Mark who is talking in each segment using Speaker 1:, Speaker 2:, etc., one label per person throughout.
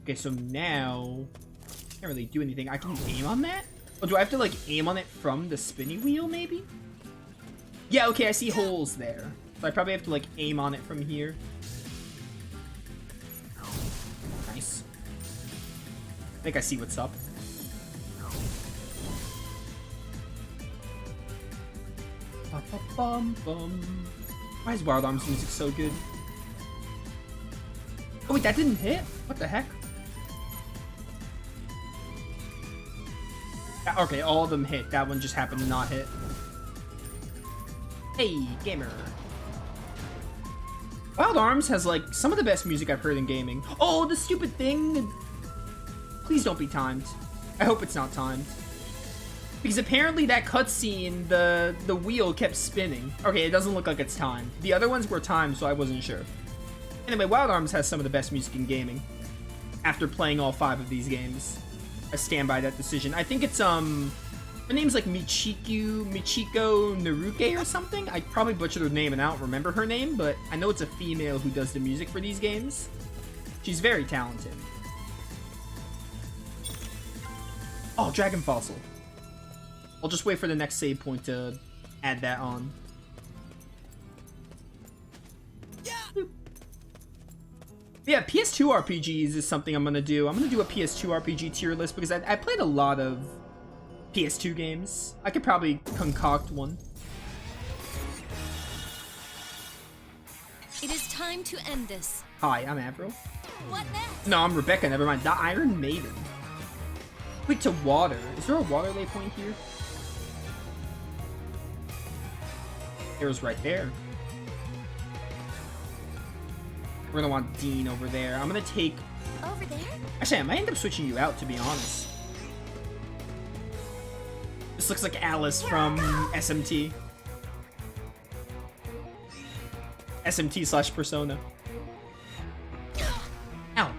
Speaker 1: Okay, so now... Can't really do anything. I can aim on that? Oh, do I have to, like, aim on it from the spinny wheel, maybe? Yeah, okay, I see holes there. So I probably have to, like, aim on it from here. Nice. I think I see what's up. Ba-ba-bum-bum. Why is Wild Arms music so good? Oh wait, that didn't hit? What the heck? Okay, all of them hit. That one just happened to not hit. Hey, gamer. Wild Arms has, like, some of the best music I've heard in gaming. Oh, the stupid thing! Please don't be timed. I hope it's not timed. Because apparently that cutscene, the wheel kept spinning. Okay, it doesn't look like it's timed. The other ones were timed, so I wasn't sure. Anyway, Wild Arms has some of the best music in gaming. After playing all 5 of these games, I stand by that decision. I think it's, her name's like Michiko Naruke or something? I probably butchered her name and I don't remember her name, but I know it's a female who does the music for these games. She's very talented. Oh, Dragon Fossil. I'll just wait for the next save point to add that on. Yeah, PS2 RPGs is something I'm gonna do. I'm gonna do a PS2 RPG tier list because I played a lot of PS2 games. I could probably concoct one.
Speaker 2: It is time to end this.
Speaker 1: Hi, I'm Avril.
Speaker 2: What next?
Speaker 1: No, I'm Rebecca, never mind. The Iron Maiden. Wait, to water. Is there a water lay point here? There's right there. We're gonna want Dean over there. I'm gonna take...
Speaker 2: Over there?
Speaker 1: Actually, I might end up switching you out, to be honest. This looks like Alice from SMT. SMT/Persona. Ow.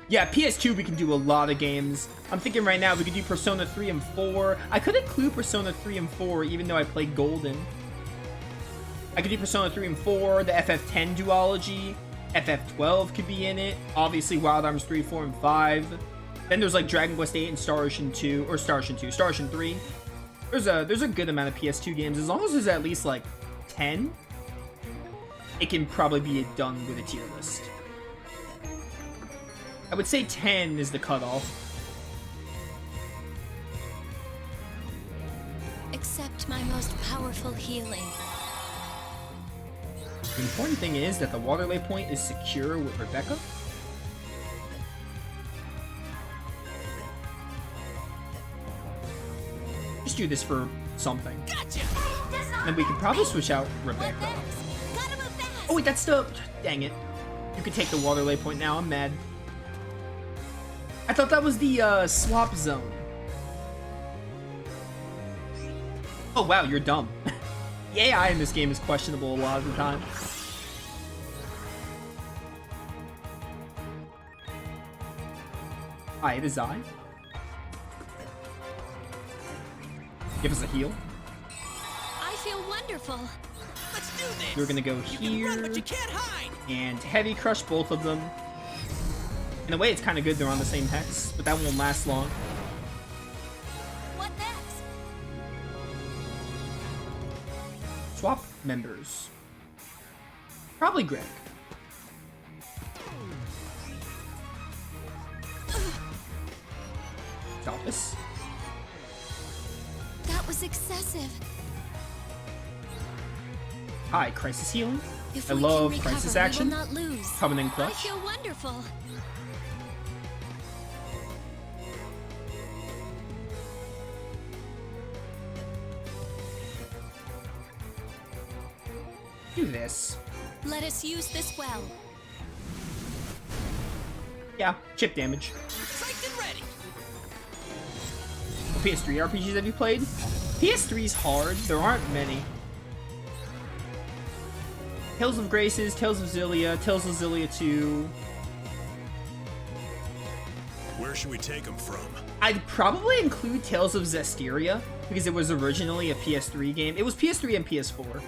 Speaker 1: Yeah, PS2 we can do a lot of games. I'm thinking right now we could do Persona 3 and 4. I could include Persona 3 and 4 even though I played Golden. I could do Persona 3 and 4, the FF10 duology, FF12 could be in it, obviously Wild Arms 3, 4, and 5. Then there's like Dragon Quest 8 and Star Ocean 2, or Star Ocean 2, Star Ocean 3. There's a good amount of PS2 games. As long as there's at least like 10, it can probably be done with a tier list. I would say 10 is the cutoff.
Speaker 2: Accept my most powerful healing.
Speaker 1: The important thing is that the water lay point is secure with Rebecca. Just do this for something.
Speaker 2: Gotcha.
Speaker 1: Then we can probably switch out Rebecca. Oh wait, that's the... Dang it. You can take the water lay point now, I'm mad. I thought that was the swap zone. Oh wow, you're dumb. The AI in this game is questionable a lot of the time. Hi, it is I. Give us a heal.
Speaker 2: I feel wonderful.
Speaker 3: Let's do this.
Speaker 1: We're gonna go
Speaker 3: You
Speaker 1: here
Speaker 3: can run, but you can't hide.
Speaker 1: and heavy crush both of them. In a way, it's kind of good they're on the same hex, but that won't last long.
Speaker 2: What next?
Speaker 1: Swap members. Probably Greg. Dalvis.
Speaker 2: That was excessive.
Speaker 1: Hi, Crisis Healing.
Speaker 2: If
Speaker 1: I
Speaker 2: we
Speaker 1: love
Speaker 2: can
Speaker 1: Crisis
Speaker 2: recover,
Speaker 1: Action.
Speaker 2: we will not lose.
Speaker 1: Covenant
Speaker 2: I
Speaker 1: Clutch.
Speaker 2: feel wonderful.
Speaker 1: Do this.
Speaker 2: Let us use this well.
Speaker 1: Yeah, chip damage.
Speaker 3: Psyched and ready.
Speaker 1: What PS3 RPGs have you played? PS3's hard. There aren't many. Tales of Graces, Tales of Xillia, Tales of Xillia 2.
Speaker 4: Where should we take them from?
Speaker 1: I'd probably include Tales of Zestiria because it was originally a PS3 game. It was PS3 and PS4.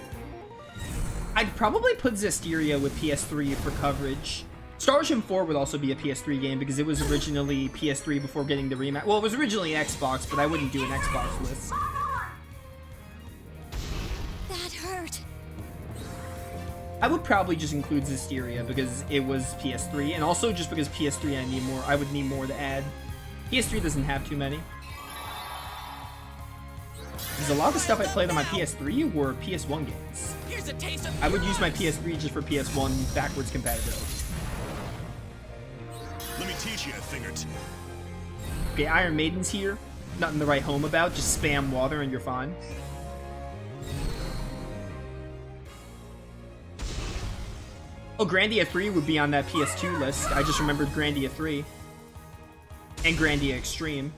Speaker 1: I'd probably put Zestiria with PS3 for coverage. Star Ocean 4 would also be a PS3 game because it was originally PS3 before getting the remaster. Well, it was originally Xbox, but I wouldn't do an Xbox list.
Speaker 2: That hurt.
Speaker 1: I would probably just include Zisteria because it was PS3, and also just because PS3 I would need more to add. PS3 doesn't have too many. Because a lot of the stuff I played on my PS3 were PS1 games.
Speaker 3: Here's a taste of
Speaker 1: I would use my PS3 just for PS1 backwards compatibility.
Speaker 4: Let me teach you a thing or two.
Speaker 1: Okay, Iron Maiden's here. Nothing to write home about. Just spam water and you're fine. Oh, Grandia 3 would be on that PS2 list. I just remembered Grandia 3. And Grandia Extreme.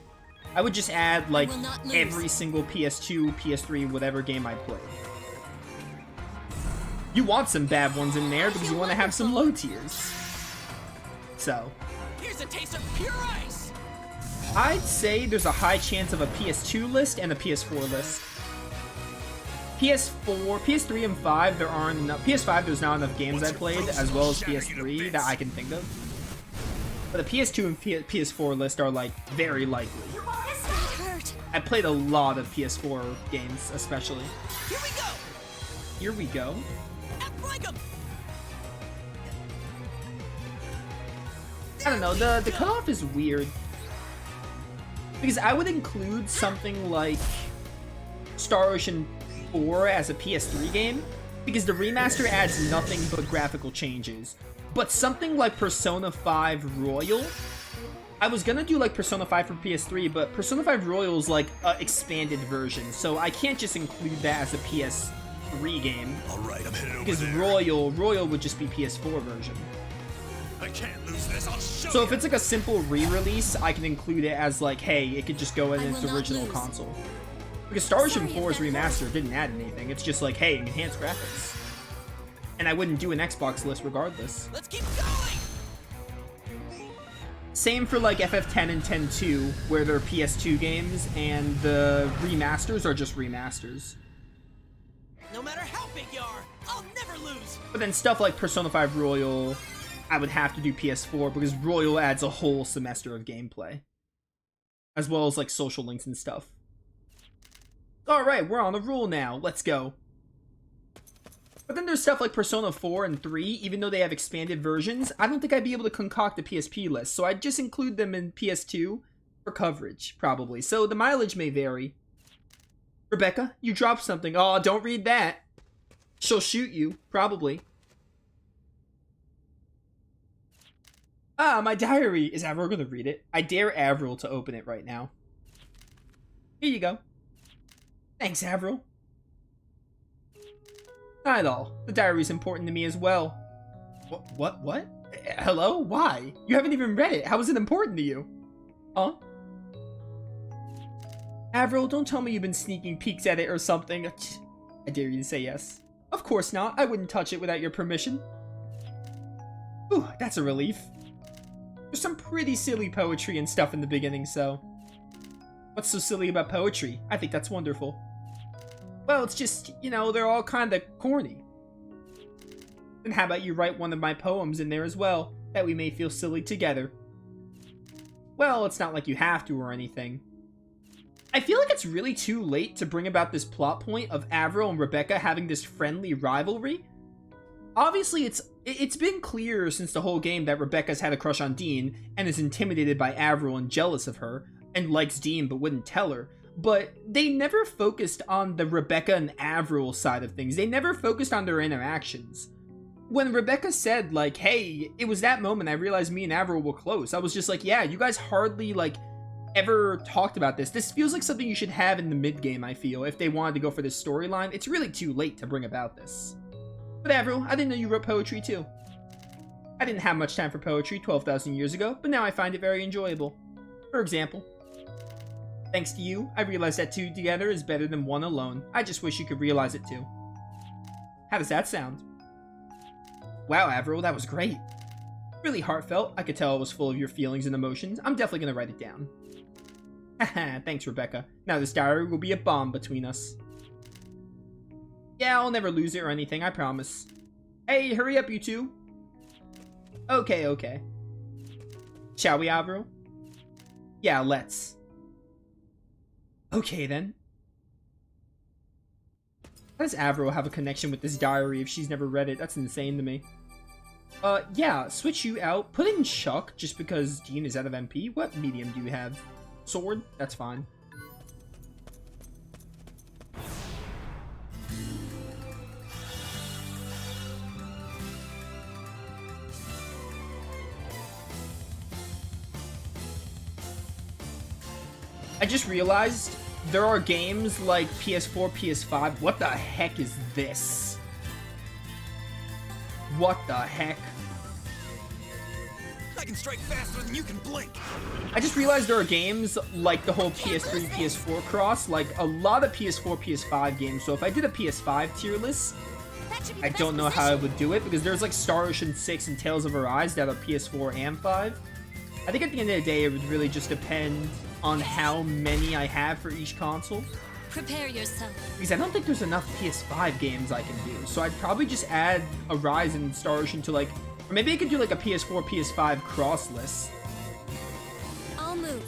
Speaker 1: I would just add, like, every single PS2, PS3, whatever game I played. You want some bad ones in there because you want to have some low tiers. So.
Speaker 3: Here's a taste of pure ice.
Speaker 1: I'd say there's a high chance of a PS2 list and a PS4 list. PS4, PS3 and 5, there aren't enough. PS5, there's not enough games I played, as well as PS3 that I can think of. But the PS2 and PS4 list are, like, very likely.
Speaker 2: That hurt.
Speaker 1: I played a lot of PS4 games, especially.
Speaker 3: Here we go.
Speaker 1: Here we go.
Speaker 3: Act like 'em.
Speaker 1: I don't know, the cutoff is weird. Because I would include something like Star Ocean 4 as a PS3 game, because the remaster adds nothing but graphical changes. But something like Persona 5 Royal, I was gonna do like Persona 5 for PS3, but Persona 5 Royal is like an expanded version, so I can't just include that as a PS3 game.
Speaker 4: Alright, I'm headed over
Speaker 1: Because
Speaker 4: there.
Speaker 1: Royal would just be PS4 version.
Speaker 4: I can't lose this, I'll show
Speaker 1: So
Speaker 4: you.
Speaker 1: if it's like a simple re-release, I can include it as like, hey, it could just go in
Speaker 2: I
Speaker 1: its
Speaker 2: will not
Speaker 1: original
Speaker 2: lose.
Speaker 1: console. Because Star Ocean
Speaker 2: Sorry,
Speaker 1: 4's
Speaker 2: if that
Speaker 1: remaster didn't add anything. It's just like, hey, enhanced graphics. And I wouldn't do an Xbox list regardless.
Speaker 3: Let's keep going.
Speaker 1: Same for like FF10 and 10-2, where they're PS2 games, and the remasters are just remasters.
Speaker 3: No matter how big you are, I'll never lose.
Speaker 1: But then stuff like Persona 5 Royal, I would have to do PS4, because Royal adds a whole semester of gameplay. As well as like social links and stuff. Alright, we're on a roll now. Let's go. But then there's stuff like Persona 4 and 3, even though they have expanded versions, I don't think I'd be able to concoct a PSP list, so I'd just include them in PS2 for coverage, probably. So the mileage may vary. Rebecca, you dropped something. Oh, don't read that. She'll shoot you, probably. Ah, my diary. Is Avril gonna read it? I dare Avril to open it right now. Here you go. Thanks, Avril. Not at all. The diary's important to me as well. What? Hello? Why? You haven't even read it. How is it important to you? Huh? Avril, don't tell me you've been sneaking peeks at it or something. I dare you to say yes. Of course not. I wouldn't touch it without your permission. Ooh, that's a relief. There's some pretty silly poetry and stuff in the beginning, so... What's so silly about poetry? I think that's wonderful. Well, it's just, you know, they're all kinda corny. And how about you write one of my poems in there as well, that we may feel silly together? Well, it's not like you have to or anything. I feel like it's really too late to bring about this plot point of Avril and Rebecca having this friendly rivalry. Obviously, it's been clear since the whole game that Rebecca's had a crush on Dean and is intimidated by Avril and jealous of her, and likes Dean but wouldn't tell her. But they never focused on the Rebecca and Avril side of things. They never focused on their interactions. When Rebecca said, like, hey, it was that moment I realized me and Avril were close, I was just like, yeah, you guys hardly, like, ever talked about this. This feels like something you should have in the mid-game, I feel, if they wanted to go for this storyline. It's really too late to bring about this. But Avril, I didn't know you wrote poetry too. I didn't have much time for poetry 12,000 years ago, but now I find it very enjoyable. For example, thanks to you, I realized that two together is better than one alone. I just wish you could realize it too. How does that sound? Wow, Avril, that was great. Really heartfelt. I could tell it was full of your feelings and emotions. I'm definitely gonna write it down. Haha, thanks, Rebecca. Now this diary will be a bond between us. Yeah, I'll never lose it or anything, I promise. Hey, hurry up, you two. Okay, okay. Shall we, Avro? Yeah, let's. Okay, then. How does Avro have a connection with this diary if she's never read it? That's insane to me. Yeah, switch you out. Put in Chuck, just because Dean is out of MP. What medium do you have? Sword? That's fine. I just realized there are games like PS4, PS5. What the heck is this? What the heck?
Speaker 3: I can strike faster than you can blink.
Speaker 1: I just realized there are games like the whole PS3, PS4 cross, like a lot of PS4, PS5 games. So if I did a PS5 tier list, I don't know how I would do it because there's like Star Ocean 6 and Tales of Arise that are PS4 and 5. I think at the end of the day, it would really just depend on how many I have for each console.
Speaker 2: Prepare yourself.
Speaker 1: Because I don't think there's enough PS5 games I can do. So I'd probably just add Arise and Star Ocean to like, or maybe I could do like a PS4, PS5 cross list.
Speaker 2: I'll move.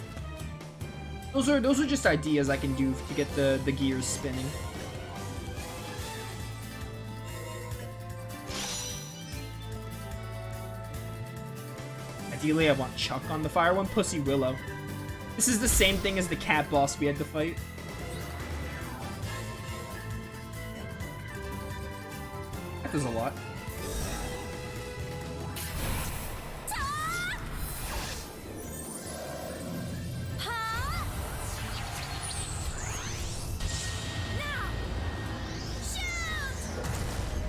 Speaker 1: Those are just ideas I can do to get the gears spinning. Ideally, I want Chuck on the fire one. Pussy Willow. This is the same thing as the cat boss we had to fight. That does a lot.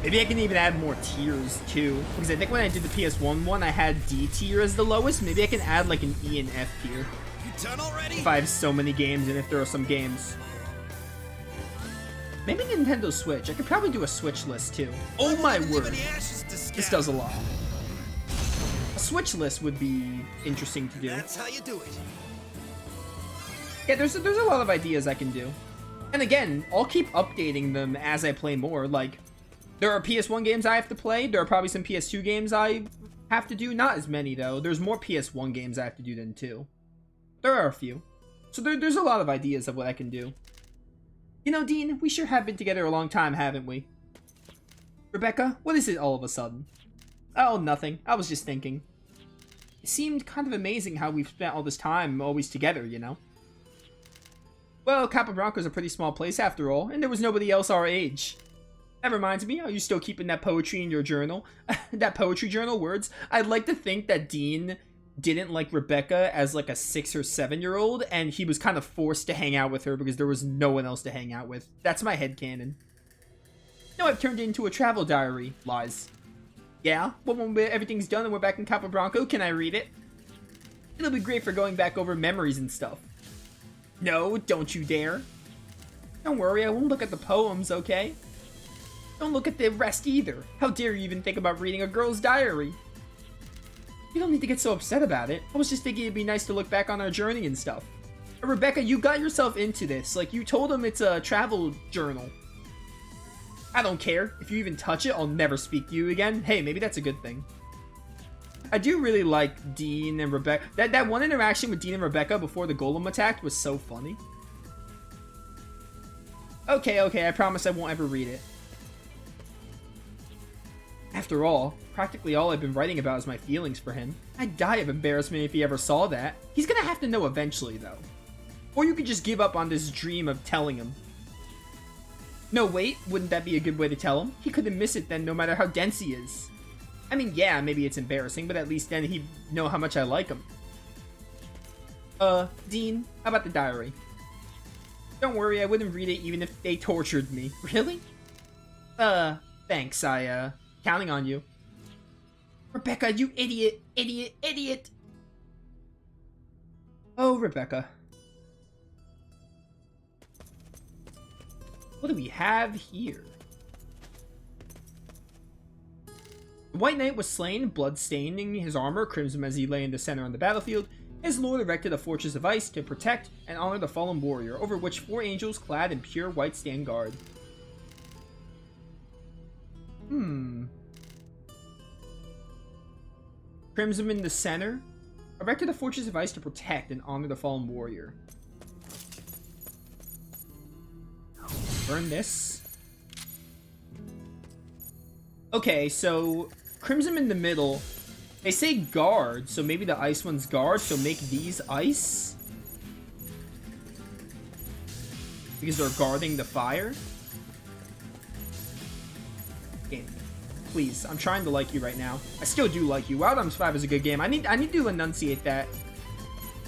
Speaker 1: Maybe I can even add more tiers too, because I think when I did the PS1 one, I had D tier as the lowest. Maybe I can add like an E and F tier.
Speaker 3: You done already?
Speaker 1: If I have so many games and if there are some games. Maybe Nintendo Switch. I could probably do a Switch list too. Oh my word. This does a lot. A Switch list would be interesting to do.
Speaker 3: That's how you do it.
Speaker 1: Yeah, there's a lot of ideas I can do. And again, I'll keep updating them as I play more. Like, there are PS1 games I have to play. There are probably some PS2 games I have to do. Not as many, though. There's more PS1 games I have to do than 2. There are a few. So there's a lot of ideas of what I can do. You know, Dean, we sure have been together a long time, haven't we? Rebecca, what is it all of a sudden? Oh, nothing. I was just thinking. It seemed kind of amazing how we've spent all this time always together, you know? Well, Capablanca's a pretty small place after all, and there was nobody else our age. That reminds me, are you still keeping that poetry in your journal? That poetry journal words? I'd like to think that Dean didn't like Rebecca as like a 6 or 7-year-old, and he was kind of forced to hang out with her because there was no one else to hang out with. That's my headcanon. No, I've turned it into a travel diary. Lies. Yeah? Well, when everything's done and we're back in Capablanca, can I read it? It'll be great for going back over memories and stuff. No, don't you dare. Don't worry, I won't look at the poems, okay? Don't look at the rest either. How dare you even think about reading a girl's diary? You don't need to get so upset about it. I was just thinking it'd be nice to look back on our journey and stuff. But Rebecca, you got yourself into this. Like, you told him it's a travel journal. I don't care. If you even touch it, I'll never speak to you again. Hey, maybe that's a good thing. I do really like Dean and Rebecca. That one interaction with Dean and Rebecca before the golem attacked was so funny. Okay, I promise I won't ever read it. After all, practically all I've been writing about is my feelings for him. I'd die of embarrassment if he ever saw that. He's gonna have to know eventually, though. Or you could just give up on this dream of telling him. No, wait, wouldn't that be a good way to tell him? He couldn't miss it then, no matter how dense he is. I mean, yeah, maybe it's embarrassing, but at least then he'd know how much I like him. Dean, how about the diary? Don't worry, I wouldn't read it even if they tortured me. Really? Thanks, counting on you. Rebecca, you idiot, idiot, idiot! Oh, Rebecca. What do we have here? The White Knight was slain, blood staining his armor crimson as he lay in the center on the battlefield. His lord erected a fortress of ice to protect and honor the fallen warrior, over which 4 angels clad in pure white stand guard. Crimson in the center. Erected a fortress of ice to protect and honor the fallen warrior. Burn this. Okay, so Crimson in the middle. They say guard, so maybe the ice one's guard, so make these ice. Because they're guarding the fire. Game. Please, I'm trying to like you right now. I still do like you. Wild Arms 5 is a good game. I need to enunciate that.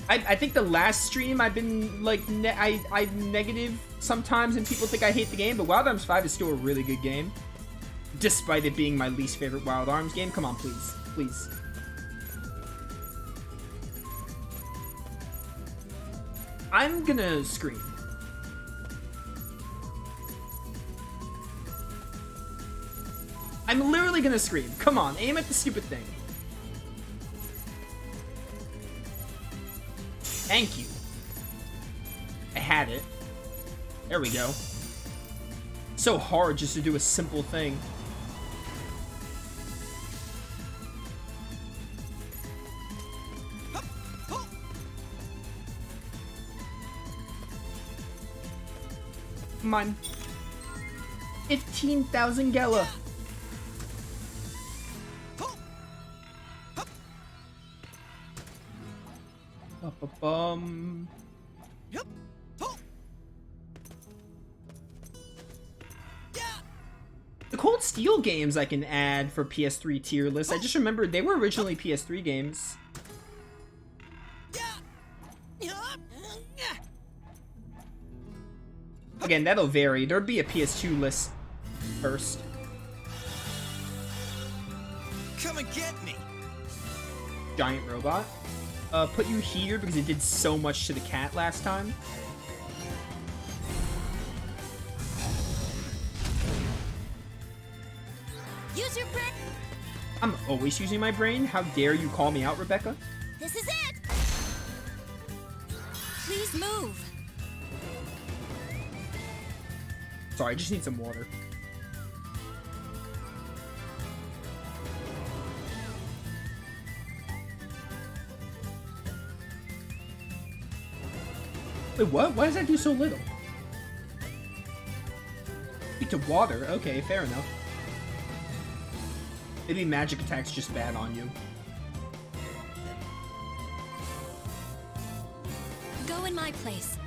Speaker 1: I think the last stream I've been like I'm negative sometimes and people think I hate the game, but Wild Arms 5 is still a really good game. Despite it being my least favorite Wild Arms game. Come on, please. Please. I'm gonna scream. I'm literally gonna scream. Come on, aim at the stupid thing. Thank you. I had it. There we go. So hard just to do a simple thing. Come on. 15,000 Gela. Bum. The Cold Steel games I can add for PS3 tier list. I just remembered they were originally PS3 games. Again, that'll vary. There'd be a PS2 list first.
Speaker 3: Come and get me.
Speaker 1: Giant robot. Put you here because it did so much to the cat last time.
Speaker 2: Use your brain.
Speaker 1: I'm always using my brain. How dare you call me out, Rebecca?
Speaker 2: This is it. Please move.
Speaker 1: Sorry, I just need some water. Wait, what? Why does that do so little? Speak to water. Okay, fair enough. Maybe magic attack's just bad on you.
Speaker 2: Go in my place.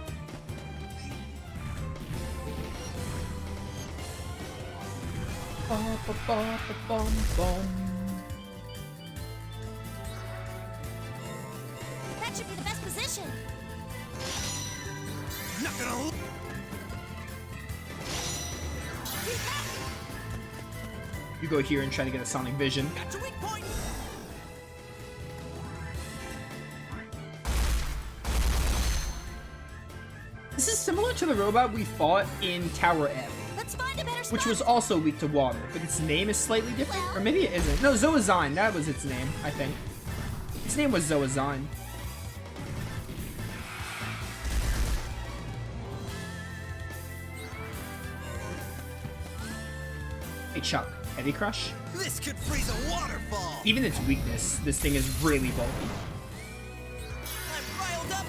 Speaker 2: That should be the best position.
Speaker 3: Not gonna.
Speaker 1: You go here and try to get a Sonic Vision.
Speaker 3: Got your weak point.
Speaker 1: This is similar to the robot we fought in Tower F,
Speaker 2: Let's find a better spot.
Speaker 1: which was also weak to water, but its name is slightly different. Or maybe it isn't. No, Zoazine. That was its name, I think. Its name was Zoazine. Hey, Chuck. Heavy Crush?
Speaker 3: This could freeze a waterfall.
Speaker 1: Even its weakness, this thing is really bulky.
Speaker 3: I'm riled up.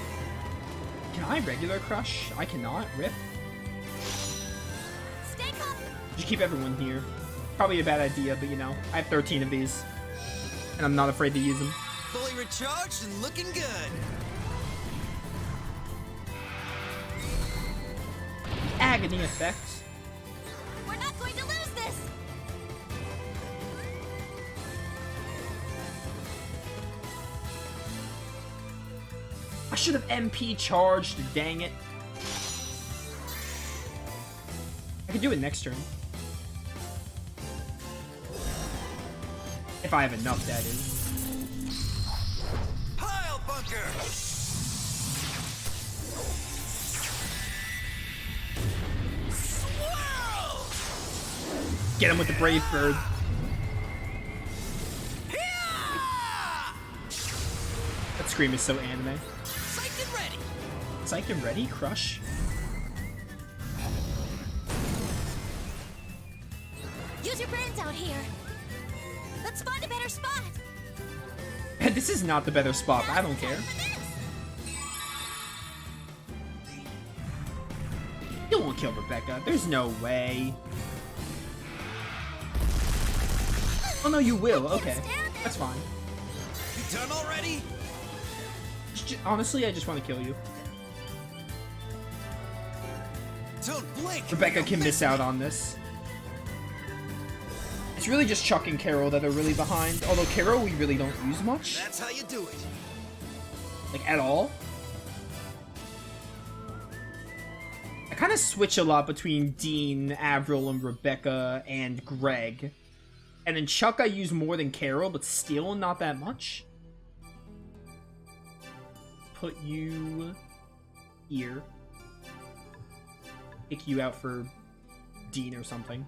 Speaker 1: Can I regular Crush? I cannot. Rip.
Speaker 2: Stay calm.
Speaker 1: Just keep everyone here. Probably a bad idea, but you know, I have 13 of these. And I'm not afraid to use them.
Speaker 3: Fully recharged and looking good.
Speaker 1: Agony effect.
Speaker 2: We're not going to lose this.
Speaker 1: I should have MP charged, dang it. I could do it next turn. If I have enough, that is.
Speaker 3: Pile bunker. Swirl.
Speaker 1: Get him with the Brave Bird.
Speaker 3: Yeah!
Speaker 1: That scream is so anime.
Speaker 3: Psyched and ready.
Speaker 1: Psyched and ready? Crush?
Speaker 2: Use your brains out here. Let's find a better spot.
Speaker 1: This is not the better spot, but I don't care. You won't kill Rebecca. There's no way. Oh no, you will. Okay, that's fine.
Speaker 3: You done already?
Speaker 1: Honestly, I just want to kill you.
Speaker 3: Don't blink.
Speaker 1: Rebecca can miss out on this. It's really just Chuck and Carol that are really behind. Although Carol, we really don't use much.
Speaker 3: That's how you do it.
Speaker 1: Like, at all. I kind of switch a lot between Dean, Avril, and Rebecca, and Greg. And then Chuck I use more than Carol, but still not that much. Put you here. Pick you out for Dean or something.